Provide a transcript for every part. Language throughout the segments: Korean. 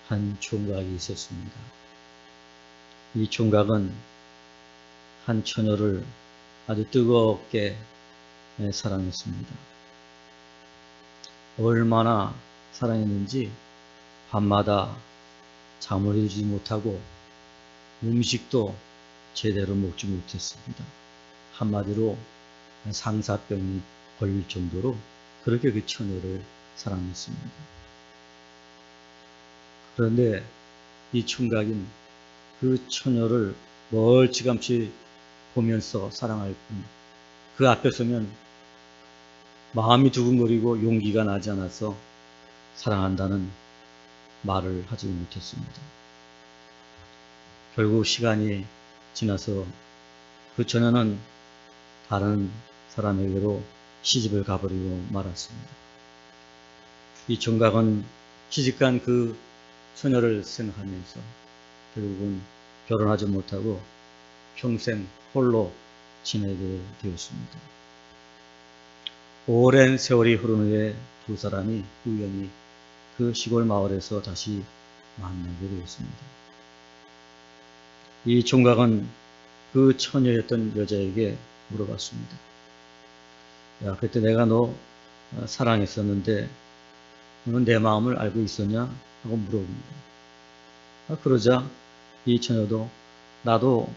한 총각이 있었습니다. 이 총각은 한 처녀를 아주 뜨겁게 사랑했습니다. 얼마나 사랑했는지 밤마다 잠을 이루지 못하고 음식도 제대로 먹지 못했습니다. 한마디로 상사병이 걸릴 정도로 그렇게 그 처녀를 사랑했습니다. 그런데 이 총각인 그 처녀를 멀찌감치 보면서 사랑할 뿐 그 앞에 서면 마음이 두근거리고 용기가 나지 않아서 사랑한다는 말을 하지 못했습니다. 결국 시간이 지나서 그 처녀는 다른 사람에게로 시집을 가버리고 말았습니다. 이 총각은 시집간 그 처녀를 생각하면서 결국은 결혼하지 못하고 평생 홀로 지내게 되었습니다. 오랜 세월이 흐른 후에 두 사람이 우연히 그 시골 마을에서 다시 만나게 되었습니다. 이 총각은 그 처녀였던 여자에게 물어봤습니다. 야, 그때 내가 너 사랑했었는데 너는 내 마음을 알고 있었냐? 하고 물어봅니다. 그러자 이 처녀도 나도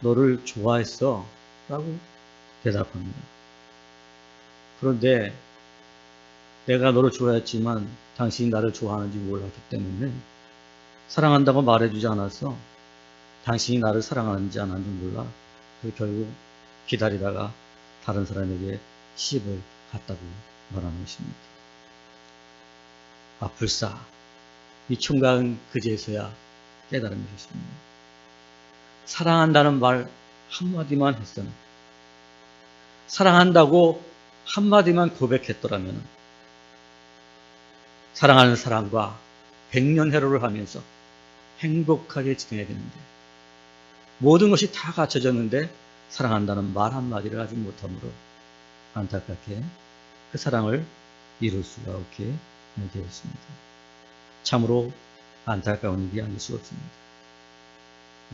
너를 좋아했어 라고 대답합니다. 그런데 내가 너를 좋아했지만 당신이 나를 좋아하는지 몰랐기 때문에 사랑한다고 말해주지 않았어. 당신이 나를 사랑하는지 안 하는지 몰라. 그래서 결국 기다리다가 다른 사람에게 시집을 갔다고 말하는 것입니다. 불사 이 총각은 그제서야 깨달은 것입니다. 사랑한다는 말 한마디만 했으면, 사랑한다고 한마디만 고백했더라면 사랑하는 사람과 백년해로를 하면서 행복하게 지내야 되는데 모든 것이 다 갖춰졌는데 사랑한다는 말 한마디를 하지 못함으로 안타깝게 그 사랑을 이룰 수가 없게 되었습니다. 참으로 안타까운 일이 아닐 수 없습니다.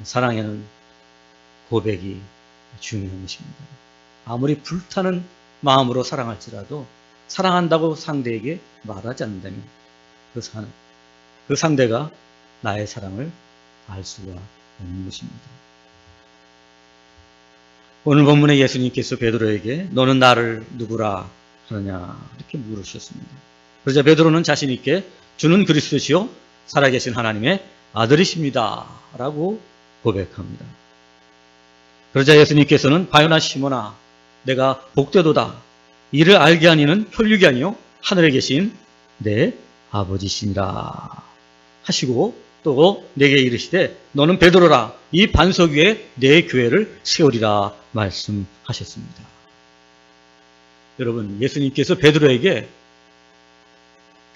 사랑에는 고백이 중요한 것입니다. 아무리 불타는 마음으로 사랑할지라도 사랑한다고 상대에게 말하지 않는다면 그 상대가 나의 사랑을 알 수가 없는 것입니다. 오늘 본문에 예수님께서 베드로에게 너는 나를 누구라 하느냐 이렇게 물으셨습니다. 그러자 베드로는 자신 있게 주는 그리스도시요 살아계신 하나님의 아들이십니다 라고 고백합니다. 그러자 예수님께서는 바요나 시몬아 내가 복되도다. 이를 알게 하니 는 혈육이 아니요 하늘에 계신 내 아버지시니라 하시고 또 내게 이르시되 너는 베드로라 이 반석 위에 내 교회를 세우리라 말씀하셨습니다. 여러분 예수님께서 베드로에게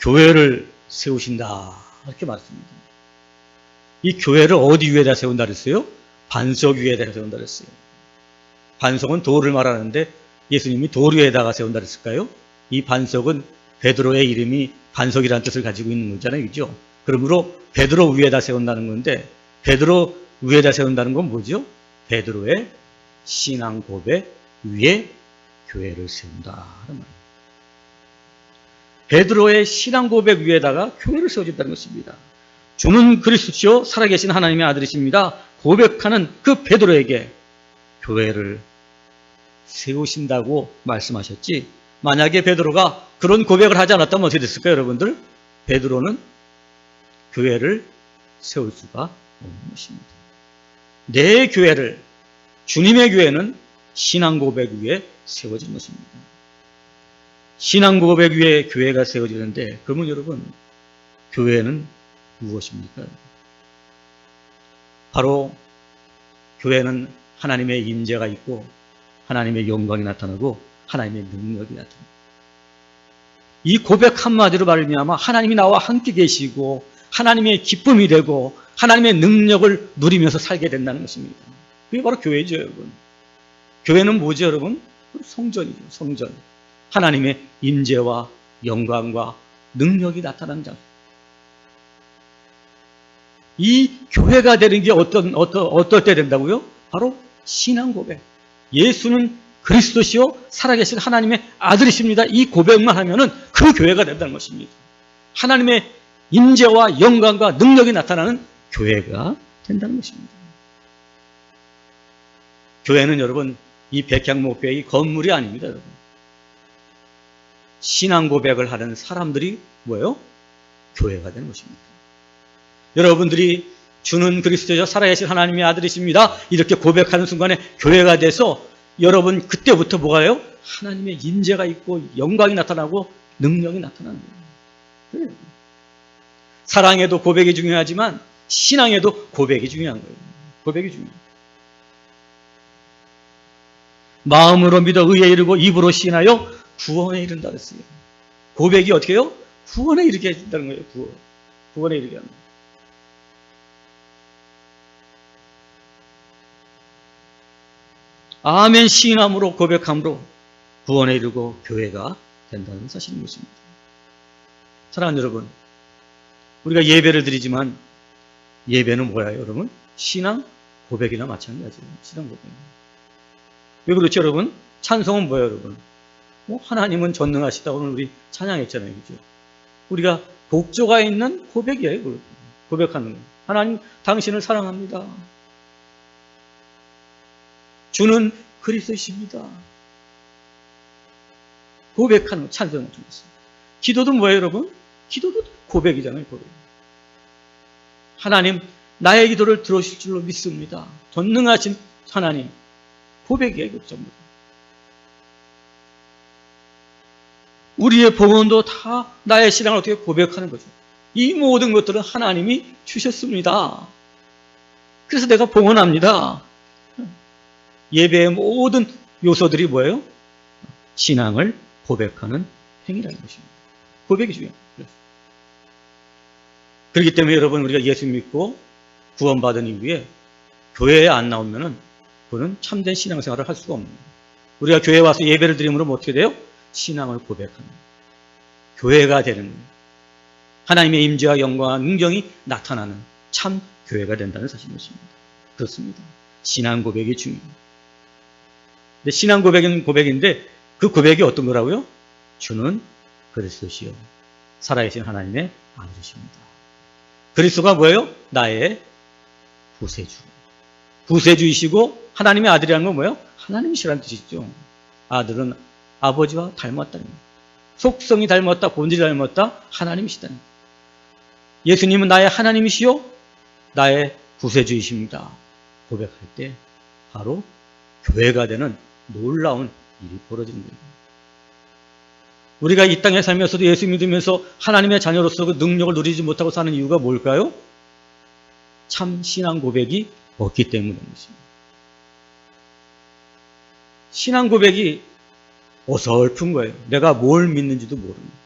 교회를 세우신다 이렇게 말씀합니다. 이 교회를 어디 위에다 세운다 그랬어요? 반석 위에다 세운다 그랬어요. 반석은 돌을 말하는데 예수님이 돌 위에다가 세운다 그랬을까요? 이 반석은 베드로의 이름이 반석이라는 뜻을 가지고 있는 거잖아요. 그죠? 그러므로 베드로 위에다 세운다는 건데 베드로 위에다 세운다는 건 뭐죠? 베드로의 신앙 고백 위에 교회를 세운다. 베드로의 신앙 고백 위에다가 교회를 세워준다는 것입니다. 주는 그리스도시요 살아계신 하나님의 아들이십니다. 고백하는 그 베드로에게 교회를 세우신다고 말씀하셨지. 만약에 베드로가 그런 고백을 하지 않았다면 어떻게 됐을까요, 여러분들? 베드로는 교회를 세울 수가 없는 것입니다. 내 교회를, 주님의 교회는 신앙 고백 위에 세워진 것입니다. 신앙 고백 위에 교회가 세워지는데 그러면 여러분 교회는 무엇입니까? 바로 교회는 하나님의 임재가 있고 하나님의 영광이 나타나고 하나님의 능력이 나타납니다. 이 고백 한마디로 말미암아 하나님이 나와 함께 계시고 하나님의 기쁨이 되고 하나님의 능력을 누리면서 살게 된다는 것입니다. 그게 바로 교회죠, 여러분. 교회는 뭐죠, 여러분? 성전이죠, 성전. 하나님의 임재와 영광과 능력이 나타나는 장소. 이 교회가 되는 게 어떨 때 된다고요? 바로 신앙 고백. 예수는 그리스도시요 살아계신 하나님의 아들이십니다. 이 고백만 하면은 그 교회가 된다는 것입니다. 하나님의 임재와 영광과 능력이 나타나는 교회가 된다는 것입니다. 교회는 여러분 이 백향목교회 이 건물이 아닙니다. 여러분. 신앙 고백을 하는 사람들이 뭐예요? 교회가 되는 것입니다. 여러분들이 주는 그리스도여 살아계신 하나님의 아들이십니다. 이렇게 고백하는 순간에 교회가 돼서 여러분 그때부터 뭐가요? 하나님의 임재가 있고 영광이 나타나고 능력이 나타나는 거예요. 사랑에도 고백이 중요하지만 신앙에도 고백이 중요한 거예요. 고백이 중요해요. 마음으로 믿어 의에 이르고 입으로 시인하여 구원에 이른다 그랬어요. 고백이 어떻게 해요? 구원에 이르게 해준다는 거예요. 구원에 이르게 하는 거예요. 아멘 시인함으로 고백함으로 구원에 이르고 교회가 된다는 사실인 것입니다. 사랑하는 여러분, 우리가 예배를 드리지만 예배는 뭐예요, 여러분? 신앙 고백이나 마찬가지예요. 신앙 고백. 왜 그렇죠, 여러분? 찬송은 뭐예요, 여러분? 하나님은 전능하시다. 오늘 우리 찬양했잖아요, 그죠? 우리가 복조가 있는 고백이에요, 고백하는 거. 하나님, 당신을 사랑합니다. 주는 그리스도이십니다. 고백하는 거, 찬송을 통해서. 기도도 뭐예요, 여러분? 기도도 고백이잖아요, 고백. 하나님, 나의 기도를 들으실 줄로 믿습니다. 전능하신 하나님. 고백이에요, 이거 전부. 우리의 봉헌도 다 나의 신앙을 어떻게 고백하는 거죠. 이 모든 것들은 하나님이 주셨습니다. 그래서 내가 봉헌합니다. 예배의 모든 요소들이 뭐예요? 신앙을 고백하는 행위라는 것입니다. 고백이 중요해요. 그렇기 때문에 여러분 우리가 예수 믿고 구원받은 이후에 교회에 안 나오면은 그는 참된 신앙생활을 할 수가 없는 거예요. 우리가 교회에 와서 예배를 드리므로 뭐 어떻게 돼요? 신앙을 고백하는 교회가 되는 거예요. 하나님의 임재와 영광과 능력이 나타나는 참 교회가 된다는 사실입니다. 그렇습니다. 신앙 고백이 중요해요. 근데 신앙 고백은 고백인데 그 고백이 어떤 거라고요? 주는 그리스도시요 살아계신 하나님의 아들이십니다. 그리스도가 뭐예요? 나의 구세주. 구세주이시고 하나님의 아들이라는 건 뭐예요? 하나님이시라는 뜻이죠. 아들은 아버지와 닮았다는 거예요. 속성이 닮았다, 본질이 닮았다, 하나님이시다는 거예요. 예수님은 나의 하나님이시요 나의 구세주이십니다. 고백할 때 바로 교회가 되는 놀라운 일이 벌어지는 거예요. 우리가 이 땅에 살면서도 예수 믿으면서 하나님의 자녀로서 그 능력을 누리지 못하고 사는 이유가 뭘까요? 참 신앙 고백이 없기 때문인 것입니다. 신앙 고백이 어설픈 거예요. 내가 뭘 믿는지도 모릅니다.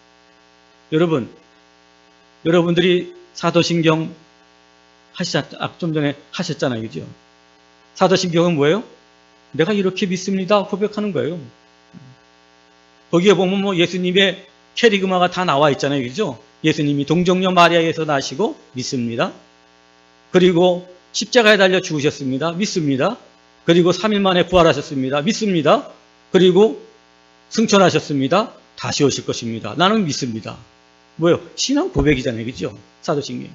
여러분들이 사도신경 좀 전에 하셨잖아요. 그죠? 사도신경은 뭐예요? 내가 이렇게 믿습니다. 고백하는 거예요. 거기에 보면 뭐 예수님의 캐리그마가 다 나와 있잖아요. 그죠? 예수님이 동정녀 마리아에서 나시고 믿습니다. 그리고 십자가에 달려 죽으셨습니다. 믿습니다. 그리고 3일 만에 부활하셨습니다. 믿습니다. 그리고 승천하셨습니다. 다시 오실 것입니다. 나는 믿습니다. 뭐예요? 신앙 고백이잖아요. 그죠? 사도신경.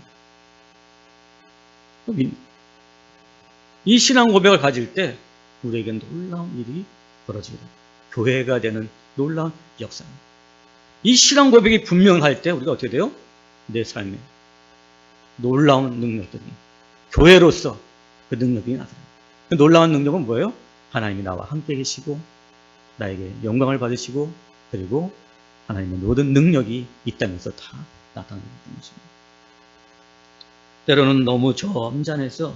이 신앙 고백을 가질 때 우리에게 놀라운 일이 벌어지게 됩니다. 교회가 되는 놀라운 역사입니다. 이 신앙 고백이 분명할 때 우리가 어떻게 돼요? 내 삶에 놀라운 능력들이 교회로서 그 능력이 나타납니다. 그 놀라운 능력은 뭐예요? 하나님이 나와 함께 계시고 나에게 영광을 받으시고 그리고 하나님의 모든 능력이 이 땅에서 다 나타나는 것입니다. 때로는 너무 점잖해서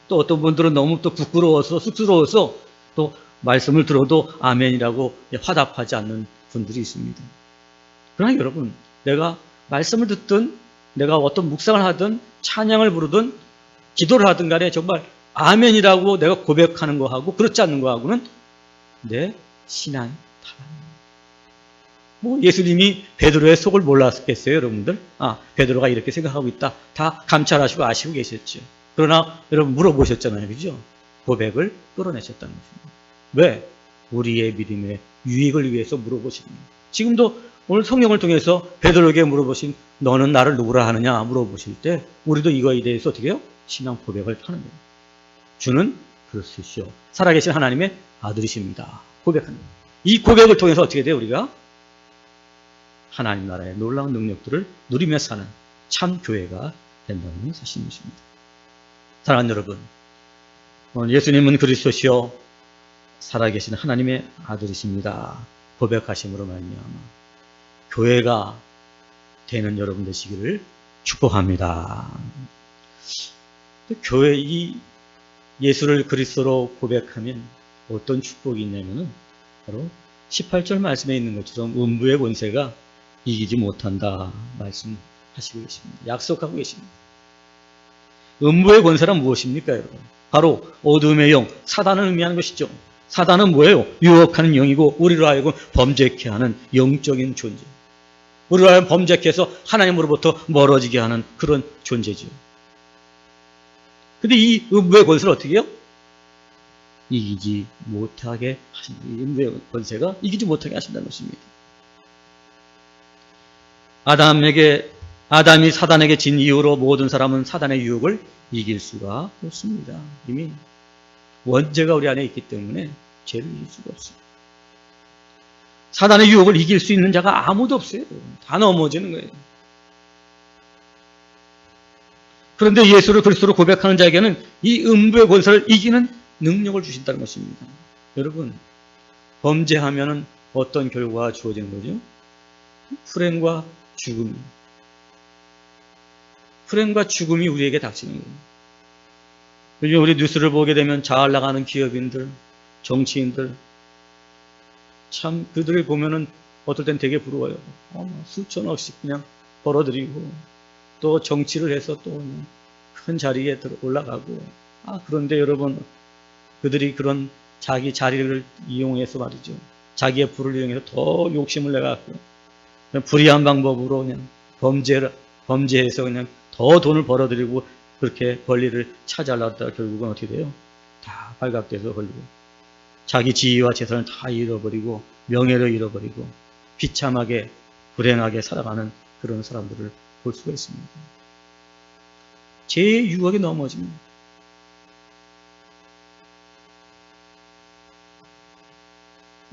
또 어떤 분들은 너무 또 부끄러워서 쑥스러워서 또 말씀을 들어도 아멘이라고 화답하지 않는 분들이 있습니다. 그러나 여러분, 내가 말씀을 듣든 내가 어떤 묵상을 하든 찬양을 부르든 기도를 하든 간에 정말 아멘이라고 내가 고백하는 거하고 그렇지 않는 거하고는 내 신앙이 달라요. 뭐 예수님이 베드로의 속을 몰랐겠어요, 여러분들? 베드로가 이렇게 생각하고 있다. 다 감찰하시고 아시고 계셨죠. 그러나 여러분 물어보셨잖아요, 그죠? 고백을 끌어내셨다는 것입니다. 왜? 우리의 믿음의 유익을 위해서 물어보십니다. 지금도 오늘 성경을 통해서 베드로에게 물어보신 너는 나를 누구라 하느냐 물어보실 때 우리도 이거에 대해서 어떻게 해요? 신앙 고백을 하는 거예요. 주는 그리스도시요 살아계신 하나님의 아들이십니다. 고백합니다. 이 고백을 통해서 어떻게 돼요? 우리가 하나님 나라의 놀라운 능력들을 누리며 사는 참 교회가 된다는 사실입니다. 사랑하는 여러분, 예수님은 그리스도시요 살아계신 하나님의 아들이십니다. 고백하심으로 말미암아 교회가 되는 여러분 되시기를 축복합니다. 교회 이 예수를 그리스도로 고백하면 어떤 축복이 있냐면은 바로 18절 말씀에 있는 것처럼 음부의 권세가 이기지 못한다 말씀하시고 계십니다. 약속하고 계십니다. 음부의 권세란 무엇입니까, 여러분? 바로 어둠의 영, 사단을 의미하는 것이죠. 사단은 뭐예요? 유혹하는 영이고 우리로 하여금 범죄케 하는 영적인 존재. 우리로 하여금 범죄케 해서 하나님으로부터 멀어지게 하는 그런 존재죠. 근데 이 음부의 권세를 어떻게 해요? 이기지 못하게 하신다. 이 음부의 권세가 이기지 못하게 하신다는 것입니다. 아담이 사단에게 진 이후로 모든 사람은 사단의 유혹을 이길 수가 없습니다. 이미 원죄가 우리 안에 있기 때문에 죄를 이길 수가 없습니다. 사단의 유혹을 이길 수 있는 자가 아무도 없어요. 다 넘어지는 거예요. 그런데 예수를 그리스도로 고백하는 자에게는 이 음부의 권세를 이기는 능력을 주신다는 것입니다. 여러분, 범죄하면은 어떤 결과가 주어지는 거죠? 불행과 죽음이. 불행과 죽음이 우리에게 닥치는 거예요. 요즘 우리 뉴스를 보게 되면 잘 나가는 기업인들, 정치인들, 참 그들을 보면은 어떨 땐 되게 부러워요. 수천억씩 그냥 벌어들이고 또 정치를 해서 또 큰 자리에 올라가고. 그런데 여러분, 그들이 그런 자기 자리를 이용해서 말이죠. 자기의 부를 이용해서 더 욕심을 내갖고 불의한 방법으로 그냥 범죄해서 그냥 더 돈을 벌어들이고 그렇게 권리를 차지하려다가 결국은 어떻게 돼요? 다 발각돼서 걸리고 자기 지위와 재산을 다 잃어버리고 명예를 잃어버리고 비참하게 불행하게 살아가는 그런 사람들을 볼 수가 있습니다. 죄의 유혹에 넘어집니다.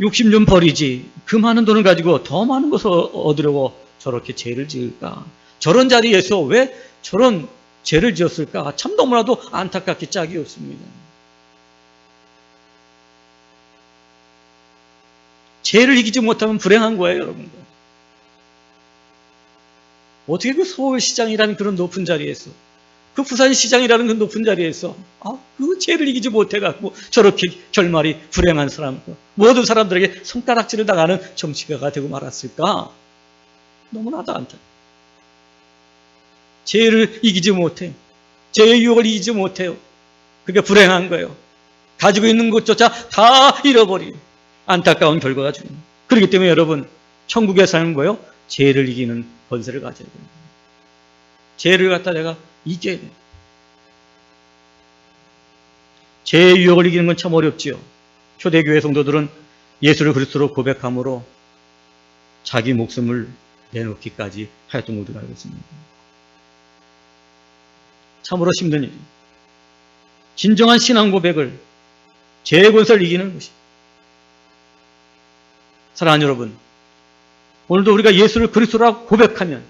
욕심 좀 버리지. 그 많은 돈을 가지고 더 많은 것을 얻으려고 저렇게 죄를 지을까? 저런 자리에서 왜 저런 죄를 지었을까? 참 너무나도 안타깝게 짝이 없습니다. 죄를 이기지 못하면 불행한 거예요, 여러분들. 어떻게 그 서울시장이라는 그런 높은 자리에서, 그 부산시장이라는 그 높은 자리에서 그 죄를 이기지 못해갖고 저렇게 결말이 불행한 사람, 모든 사람들에게 손가락질을 당하는 정치가가 되고 말았을까? 너무나도 안타깝다. 죄를 이기지 못해요. 죄의 유혹을 이기지 못해요. 그게 불행한 거예요. 가지고 있는 것조차 다 잃어버려요. 안타까운 결과가 주는. 그렇기 때문에 여러분, 천국에 사는 거예요. 죄를 이기는 권세를 가져야 돼요. 죄를 갖다 내가 이겨야 돼요. 죄의 유혹을 이기는 건 참 어렵지요. 초대교회 성도들은 예수를 그리스도로 고백함으로 자기 목숨을 내놓기까지 하였던 것으로 알고 있습니다. 참으로 힘든 일이에요. 진정한 신앙 고백을 죄의 권세를 이기는 것이. 사랑하는 여러분, 오늘도 우리가 예수를 그리스도라고 고백하면,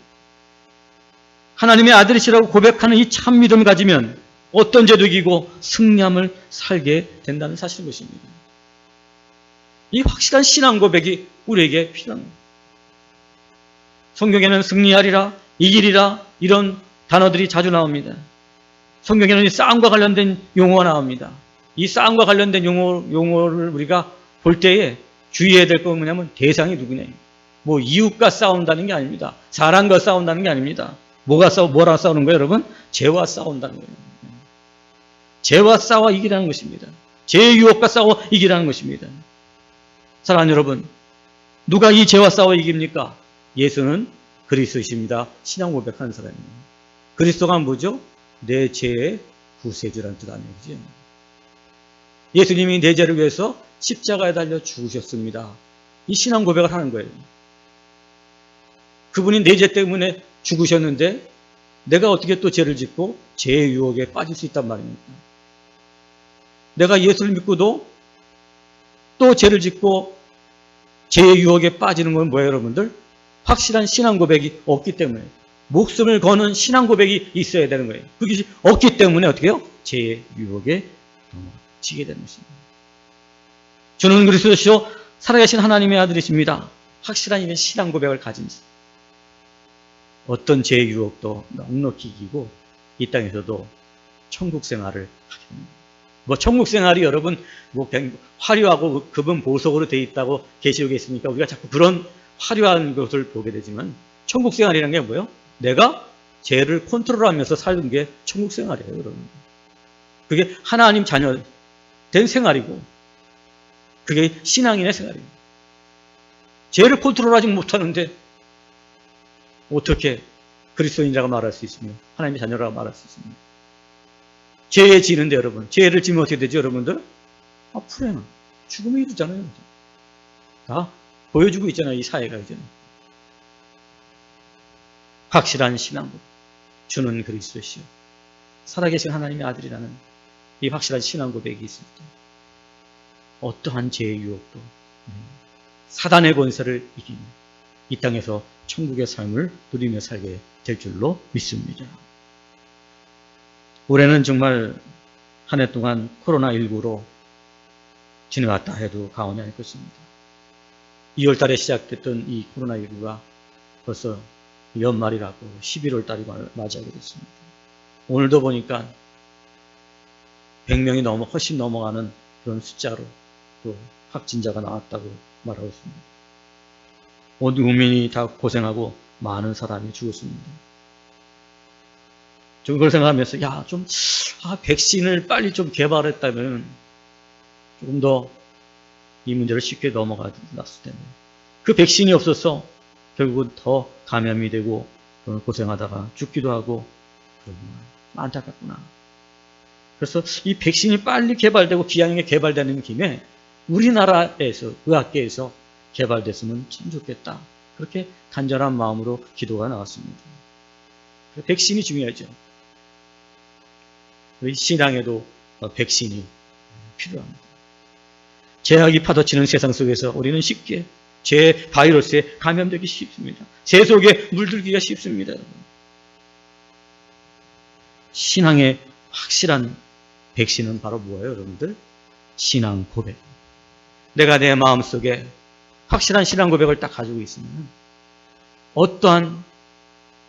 하나님의 아들이시라고 고백하는 이 참 믿음을 가지면 어떤 죄도 이기고 승리함을 살게 된다는 사실인 것입니다. 이 확실한 신앙 고백이 우리에게 필요한 겁니다. 성경에는 승리하리라, 이기리라 이런 단어들이 자주 나옵니다. 성경에는 싸움과 관련된 용어가 나옵니다. 이 싸움과 관련된 용어를 우리가 볼 때에 주의해야 될 건 뭐냐면 대상이 누구냐. 뭐 이웃과 싸운다는 게 아닙니다. 사람과 싸운다는 게 아닙니다. 뭐랑 싸우는 거예요, 여러분? 죄와 싸운다는 거예요. 죄와 싸워 이기라는 것입니다. 죄의 유혹과 싸워 이기라는 것입니다. 사랑하는 여러분, 누가 이 죄와 싸워 이깁니까? 예수는 그리스도이십니다. 신앙 고백한 사람입니다. 그리스도가 뭐죠? 내 죄의 구세주라는 뜻 아니죠. 예수님이 내 죄를 위해서 십자가에 달려 죽으셨습니다. 이 신앙 고백을 하는 거예요. 그분이 내 죄 때문에 죽으셨는데 내가 어떻게 또 죄를 짓고 죄의 유혹에 빠질 수 있단 말입니까? 내가 예수를 믿고도 또 죄를 짓고 죄의 유혹에 빠지는 건 뭐예요, 여러분들? 확실한 신앙 고백이 없기 때문에 목숨을 거는 신앙 고백이 있어야 되는 거예요. 그것이 없기 때문에 어떻게 해요? 죄의 유혹에 넘어지게 되는 것입니다. 주는 그리스도시요 살아계신 하나님의 아들이십니다. 확실한 이런 신앙 고백을 가진 자. 어떤 죄의 유혹도 넉넉히 이기고 이 땅에서도 천국 생활을 하게 됩니다. 뭐 천국 생활이 여러분 뭐 화려하고 급은 보석으로 되어 있다고 계시록에 있으니까 우리가 자꾸 그런 화려한 것을 보게 되지만 천국 생활이라는 게 뭐예요? 내가 죄를 컨트롤하면서 사는 게 천국 생활이에요, 여러분. 그게 하나님 자녀 된 생활이고 그게 신앙인의 생활이에요. 죄를 컨트롤하지 못하는데 어떻게 그리스도인이라고 말할 수 있으며 하나님의 자녀라고 말할 수 있습니까? 죄에 지는데 여러분, 죄를 지면 어떻게 되죠, 여러분들? 불행한 죽음에 이르잖아요. 다 보여주고 있잖아요, 이 사회가 이제는. 확실한 신앙고 주는 그리스도시요 살아계신 하나님의 아들이라는 이 확실한 신앙 고백이 있을 때 어떠한 죄의 유혹도 사단의 권세를 이기며 이 땅에서 천국의 삶을 누리며 살게 될 줄로 믿습니다. 올해는 정말 한 해 동안 코로나19로 지나갔다 해도 과언이 아닐 것입니다. 2월 달에 시작됐던 이 코로나19가 벌써 연말이라고 11월 달이 맞이하게 됐습니다. 오늘도 보니까 100명이 훨씬 넘어가는 그런 숫자로 또 확진자가 나왔다고 말하고 있습니다. 온 국민이 다 고생하고 많은 사람이 죽었습니다. 좀 그걸 생각하면서 백신을 빨리 좀 개발했다면 조금 더 이 문제를 쉽게 넘어갔을 텐데 그 백신이 없어서 결국은 더 감염이 되고 고생하다가 죽기도 하고 안타깝구나. 그래서 이 백신이 빨리 개발되고 기왕에 개발되는 김에 우리나라에서 의학계에서 개발됐으면 참 좋겠다. 그렇게 간절한 마음으로 기도가 나왔습니다. 백신이 중요하죠. 우리 신앙에도 백신이 필요합니다. 죄악이 파도치는 세상 속에서 우리는 쉽게 죄 바이러스에 감염되기 쉽습니다. 죄 속에 물들기가 쉽습니다. 신앙의 확실한 백신은 바로 뭐예요, 여러분들? 신앙 고백. 내가 내 마음속에 확실한 신앙 고백을 딱 가지고 있으면 어떠한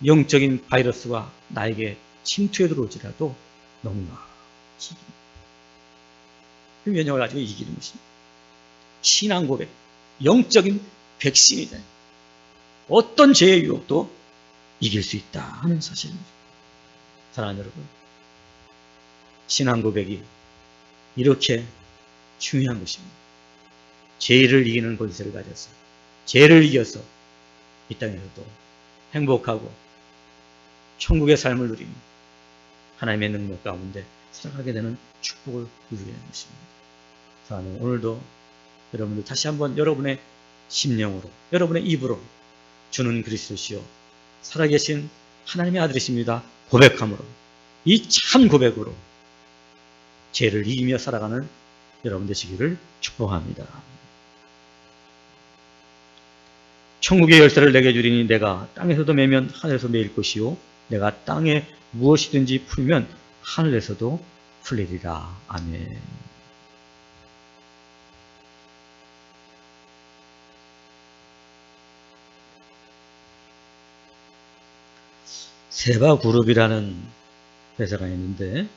영적인 바이러스가 나에게 침투해 들어오지라도 너무나 그 면역을 가지고 이기는 것입니다. 신앙 고백, 영적인 백신이다. 어떤 죄의 유혹도 이길 수 있다 하는 사실입니다. 사랑하는 여러분, 신앙 고백이 이렇게 중요한 것입니다. 죄를 이기는 권세를 가져서 죄를 이겨서 이 땅에서도 행복하고 천국의 삶을 누리며 하나님의 능력 가운데 살아가게 되는 축복을 누리게 되는 것입니다. 사랑하는 오늘도 여러분들 다시 한번 여러분의 심령으로 여러분의 입으로 주는 그리스도시요 살아계신 하나님의 아들이십니다 고백함으로 이 참 고백으로 죄를 이기며 살아가는 여러분 되시기를 축복합니다. 천국의 열쇠를 내게 주리니 내가 땅에서도 매면 하늘에서 매일 것이요 내가 땅에 무엇이든지 풀면 하늘에서도 풀리리라. 아멘. 세바그룹이라는 회사가 있는데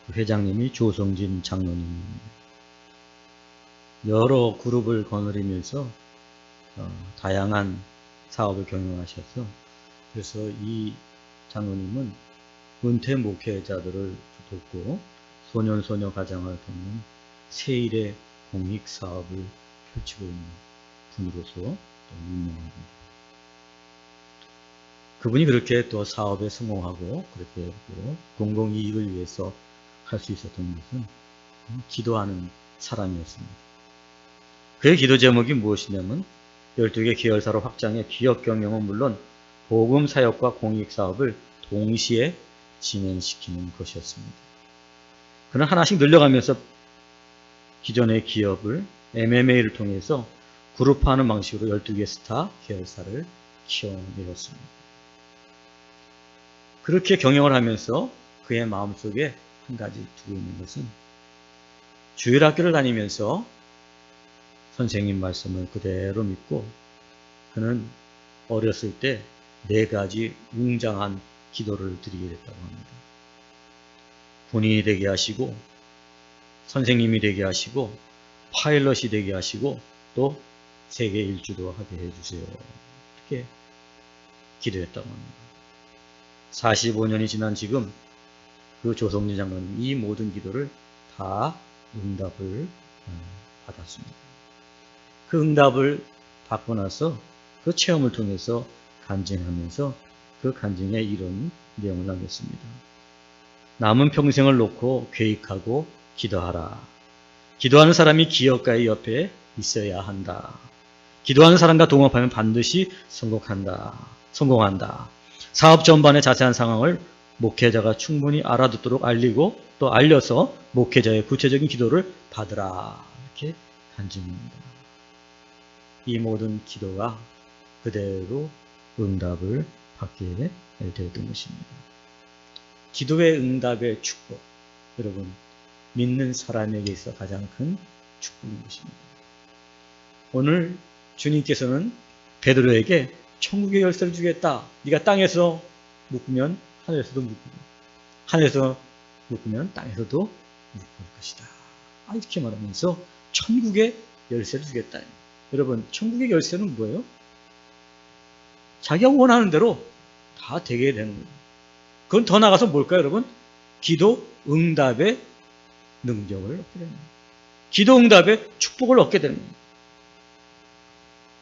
그 회장님이 조성진 장로님입니다. 여러 그룹을 거느리면서 다양한 사업을 경영하셔서 그래서 이 장로님은 은퇴 목회자들을 돕고 소년소녀 가정을 돕는 세일의 공익사업을 펼치고 있는 분으로서 또 유명합니다. 그분이 그렇게 또 사업에 성공하고 그렇게 또 공공이익을 위해서 할 수 있었던 것은 기도하는 사람이었습니다. 그의 기도 제목이 무엇이냐면 12개 계열사로 확장해 기업 경영은 물론 복음 사역과 공익 사업을 동시에 진행시키는 것이었습니다. 그는 하나씩 늘려가면서 기존의 기업을 MMA를 통해서 그룹화하는 방식으로 12개 스타 계열사를 키워내었습니다. 그렇게 경영을 하면서 그의 마음속에 한 가지 두고 있는 것은 주일학교를 다니면서 선생님 말씀을 그대로 믿고 그는 어렸을 때 4가지 웅장한 기도를 드리게 됐다고 합니다. 군인이 되게 하시고 선생님이 되게 하시고 파일럿이 되게 하시고 또 세계 일주도 하게 해주세요. 이렇게 기도했다고 합니다. 45년이 지난 지금 그 조성진 장로는 이 모든 기도를 다 응답을 받았습니다. 그 응답을 받고 나서 그 체험을 통해서 간증하면서 그 간증에 이런 내용을 남겼습니다. 남은 평생을 놓고 계획하고 기도하라. 기도하는 사람이 기업가의 옆에 있어야 한다. 기도하는 사람과 동업하면 반드시 성공한다. 사업 전반의 자세한 상황을 목회자가 충분히 알아듣도록 알리고 또 알려서 목회자의 구체적인 기도를 받으라. 이렇게 간증합니다. 이 모든 기도가 그대로 응답을 받게 되었던 것입니다. 기도의 응답의 축복, 여러분 믿는 사람에게 있어 가장 큰 축복인 것입니다. 오늘 주님께서는 베드로에게 천국의 열쇠를 주겠다. 네가 땅에서 묶으면 하늘에서도 묶고 하늘에서 묶으면 땅에서도 묶을 것이다. 이렇게 말하면서 천국의 열쇠를 주겠다. 여러분 천국의 열쇠는 뭐예요? 자기가 원하는 대로 다 되게 되는 거예요. 그건 더 나아가서 뭘까요, 여러분? 기도 응답의 능력을 얻게 되는 거예요. 기도 응답의 축복을 얻게 되는 거예요.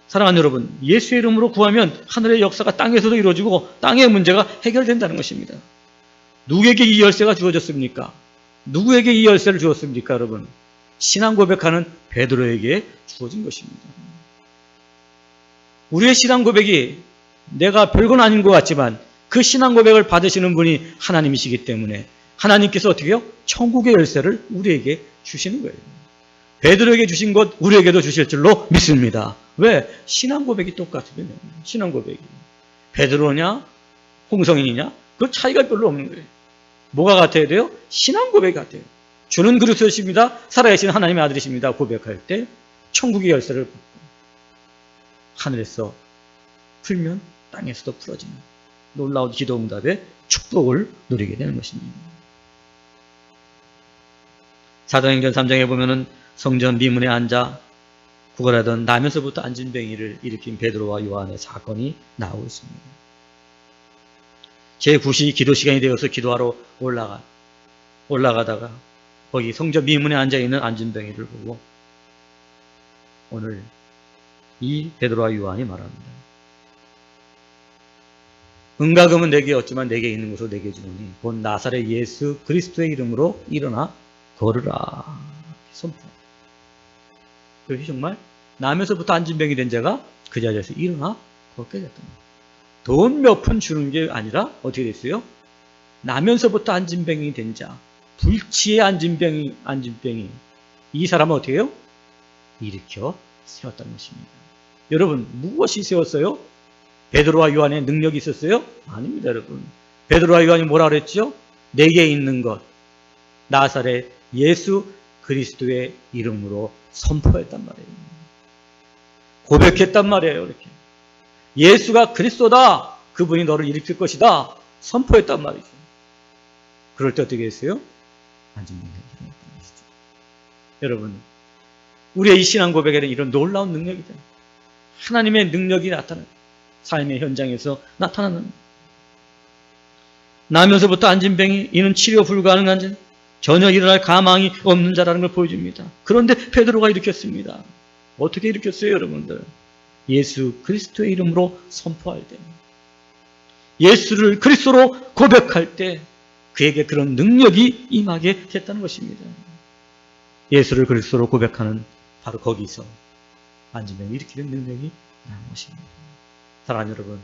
사랑하는 여러분, 예수의 이름으로 구하면 하늘의 역사가 땅에서도 이루어지고 땅의 문제가 해결된다는 것입니다. 누구에게 이 열쇠가 주어졌습니까? 누구에게 이 열쇠를 주었습니까, 여러분? 신앙 고백하는 베드로에게 주어진 것입니다. 우리의 신앙 고백이 내가 별건 아닌 것 같지만 그 신앙 고백을 받으시는 분이 하나님이시기 때문에 하나님께서 어떻게 해요? 천국의 열쇠를 우리에게 주시는 거예요. 베드로에게 주신 것 우리에게도 주실 줄로 믿습니다. 왜? 신앙 고백이 똑같으면 신앙 고백이 베드로냐 홍성인이냐 그 차이가 별로 없는 거예요. 뭐가 같아야 돼요? 신앙 고백 같아요. 주는 그리스도십니다. 살아계신 하나님의 아들이십니다. 고백할 때 천국의 열쇠를 받고 하늘에서 풀면 땅에서도 풀어지는 놀라운 기도 응답의 축복을 누리게 되는 것입니다. 사도행전 3장에 보면은 성전 미문에 앉아 구걸하던 나면서부터 안진뱅이를 일으킨 베드로와 요한의 사건이 나오고 있습니다. 제9시 기도 시간이 되어서 기도하러 올라가다가 거기 성전 미문에 앉아있는 안진뱅이를 보고 오늘 이 베드로와 요한이 말합니다. 은과금은 내게 없지만 내게 있는 것으로 내게 주노니 곧 나사렛 예수 그리스도의 이름으로 일어나 걸으라. 선포. 그것이 정말 나면서부터 안진병이 된 자가 그 자리에서 일어나 걷게 됐던 거예요. 돈 몇 푼 주는 게 아니라 어떻게 됐어요? 나면서부터 안진병이 된 자, 불치의 안진병이 이 사람은 어떻게 해요? 일으켜 세웠다는 것입니다. 여러분 무엇이 세웠어요? 베드로와 요한의 능력이 있었어요? 아닙니다, 여러분. 베드로와 요한이 뭐라 그랬죠? 내게 있는 것 나사렛 예수 그리스도의 이름으로 선포했단 말이에요. 고백했단 말이에요. 이렇게 예수가 그리스도다. 그분이 너를 일으킬 것이다. 선포했단 말이죠. 그럴 때 어떻게 했어요? 안진병이 일어났단 말이죠. 여러분 우리의 이 신앙 고백에는 이런 놀라운 능력이죠. 하나님의 능력이 나타나는 삶의 현장에서 나타나는 나면서부터 안진병이 이는 치료 불가능한 안진 전혀 일어날 가망이 없는 자라는 걸 보여줍니다. 그런데 베드로가 일으켰습니다. 어떻게 일으켰어요, 여러분들? 예수 그리스도의 이름으로 선포할 때, 예수를 그리스도로 고백할 때 그에게 그런 능력이 임하게 됐다는 것입니다. 예수를 그리스도로 고백하는 바로 거기서 안진병을 일으키는 능력이 나는 것입니다. 사랑하는 여러분,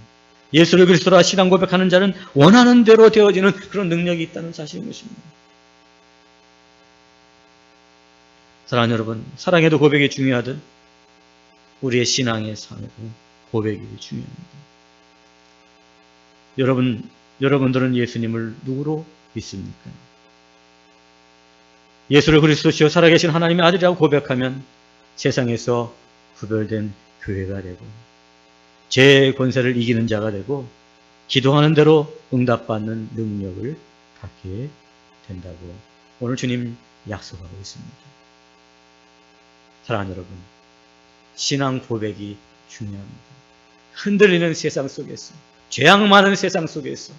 예수를 그리스도라 신앙 고백하는 자는 원하는 대로 되어지는 그런 능력이 있다는 사실인 것입니다. 사랑하는 여러분, 사랑에도 고백이 중요하듯 우리의 신앙의 삶에도 고백이 중요합니다. 여러분들은 예수님을 누구로 믿습니까? 예수를 그리스도시요 살아계신 하나님의 아들이라고 고백하면 세상에서 구별된 교회가 되고 죄의 권세를 이기는 자가 되고 기도하는 대로 응답받는 능력을 갖게 된다고 오늘 주님 약속하고 있습니다. 사랑하는 여러분, 신앙 고백이 중요합니다. 흔들리는 세상 속에서, 죄악 많은 세상 속에서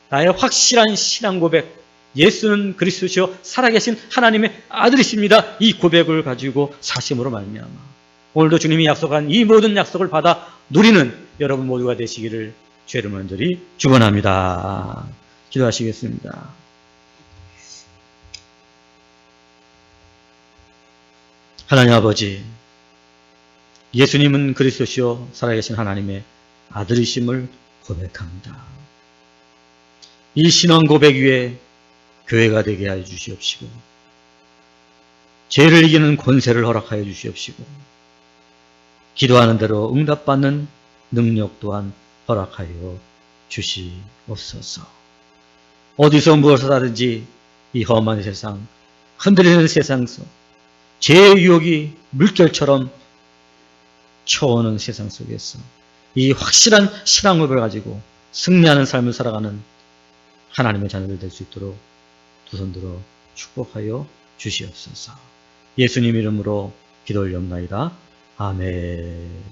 나의 확실한 신앙 고백, 예수는 그리스도시요 살아계신 하나님의 아들이십니다. 이 고백을 가지고 사심으로 말미암아 오늘도 주님이 약속한 이 모든 약속을 받아 누리는 여러분 모두가 되시기를 주의 이름으로 간절히 축원합니다. 기도하시겠습니다. 하나님 아버지, 예수님은 그리스도시요 살아계신 하나님의 아들이심을 고백합니다. 이 신앙 고백 위에 교회가 되게 하여 주시옵시고 죄를 이기는 권세를 허락하여 주시옵시고 기도하는 대로 응답받는 능력 또한 허락하여 주시옵소서. 어디서 무엇을 하든지 이 험한 세상, 흔들리는 세상 속 죄의 유혹이 물결처럼 쳐오는 세상 속에서 이 확실한 신앙을 가지고 승리하는 삶을 살아가는 하나님의 자녀들 될 수 있도록 두 손 들어 축복하여 주시옵소서. 예수님 이름으로 기도 올려옵나이다. 아멘.